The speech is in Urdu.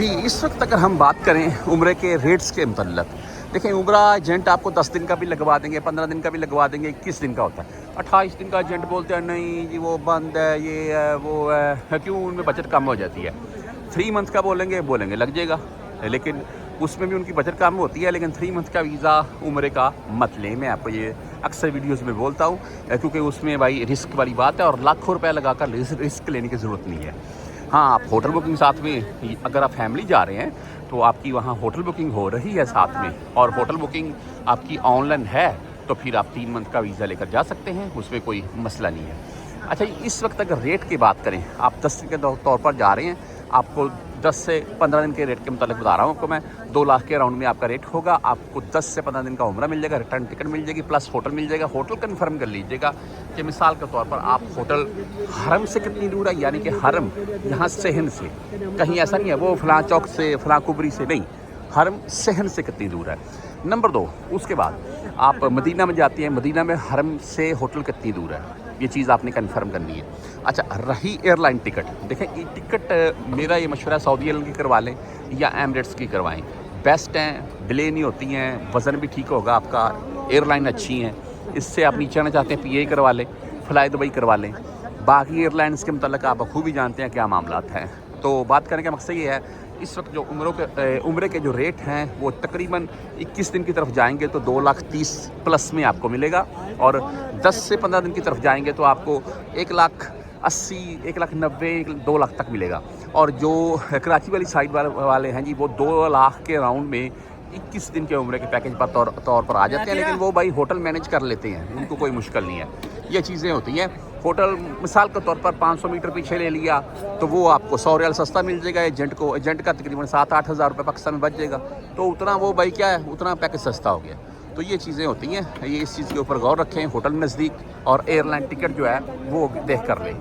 جی اس وقت اگر ہم بات کریں عمرے کے ریٹس کے متعلق، دیکھیں عمرہ ایجنٹ آپ کو 10 دن کا بھی لگوا دیں گے، 15 دن کا بھی لگوا دیں گے، 21 دن کا ہوتا ہے۔ 28 دن کا ایجنٹ بولتے ہیں نہیں جی وہ بند ہے، یہ ہے وہ ہے، کیوں؟ ان میں بجٹ کم ہو جاتی ہے۔ 3 منتھ کا بولیں گے لگ جائے گا، لیکن اس میں بھی ان کی بجٹ کم ہوتی ہے، لیکن 3 منتھ کا ویزا عمرے کا مت لیں۔ میں آپ کو یہ اکثر ویڈیوز میں بولتا ہوں، کیونکہ اس میں بھائی رسک والی بات ہے اور لاکھوں روپے لگا کر رسک لینے کی ضرورت نہیں ہے۔ ہاں آپ ہوٹل بکنگ ساتھ میں، اگر آپ فیملی جا رہے ہیں تو آپ کی وہاں ہوٹل بکنگ ہو رہی ہے ساتھ میں، اور ہوٹل بکنگ آپ کی آن لائن ہے تو پھر آپ 3 منتھ کا ویزا لے کر جا سکتے ہیں، اس میں کوئی مسئلہ نہیں ہے۔ اچھا اس وقت اگر ریٹ کی بات کریں، آپ 10 دن کے طور پر جا رہے ہیں، آپ کو 10 سے 15 دن کے ریٹ کے متعلق بتا رہا ہوں آپ کو میں، 2 لاکھ کے اراؤنڈ میں آپ کا ریٹ ہوگا۔ آپ کو 10 سے 15 دن کا عمرہ مل جائے گا، ریٹرن ٹکٹ مل جائے گی، پلس ہوٹل مل جائے گا۔ ہوٹل کنفرم کر لیجیے گا کہ مثال کے طور پر آپ ہوٹل حرم سے کتنی دور ہے، یعنی کہ حرم یہاں صحن سے، کہیں ایسا نہیں ہے وہ فلاں چوک سے فلاں کبری سے نہیں، حرم صحن سے کتنی دور ہے۔ نمبر 2، اس کے بعد آپ مدینہ میں جاتے ہیں، مدینہ میں حرم سے ہوٹل کتنی دور ہے، یہ چیز آپ نے کنفرم کرنی ہے۔ اچھا رہی ایئر لائن ٹکٹ، دیکھیں یہ ٹکٹ میرا یہ مشورہ ہے سعودی ایئر لائن کی کروا لیں یا ایمریٹس کی کروائیں، بیسٹ ہیں، ڈیلے نہیں ہوتی ہیں، وزن بھی ٹھیک ہوگا آپ کا، ایئر لائن اچھی ہیں۔ اس سے آپ نیچے آنا چاہتے ہیں پی اے کروا لیں، فلائی دبئی کروا لیں۔ باقی ایئر لائنس کے متعلق آپ خوب ہی جانتے ہیں کیا معاملات ہیں۔ تو بات کرنے کا مقصد یہ ہے، اس وقت جو عمرے کے جو ریٹ ہیں وہ تقریباً 21 دن کی طرف جائیں گے تو 2,30,000 پلس میں آپ کو ملے گا، اور 10 سے 15 دن کی طرف جائیں گے تو آپ کو 1,80,000 1,90,000 2 لاکھ تک ملے گا۔ اور جو کراچی والی سائڈ والے ہیں جی وہ 2 لاکھ کے راؤنڈ میں 21 دن کے عمرے کے پیکج پر طور پر آ جاتے ہیں، لیکن وہ بھائی ہوٹل مینیج کر لیتے ہیں، ان کو کوئی مشکل نہیں ہے۔ یہ چیزیں ہوتی ہیں، ہوٹل مثال کے طور پر 500 میٹر پیچھے لے لیا تو وہ آپ کو 100 ریال سستا مل جائے گا، ایجنٹ کا تقریباً 7-8 ہزار روپے پاکستان میں بچ جائے گا، تو اتنا وہ بھائی کیا ہے، اتنا پیکج سستا ہو گیا۔ تو یہ چیزیں ہوتی ہیں، یہ اس چیز کے اوپر غور رکھیں، ہوٹل نزدیک اور ایئر لائن ٹکٹ جو ہے وہ دیکھ کر لیں۔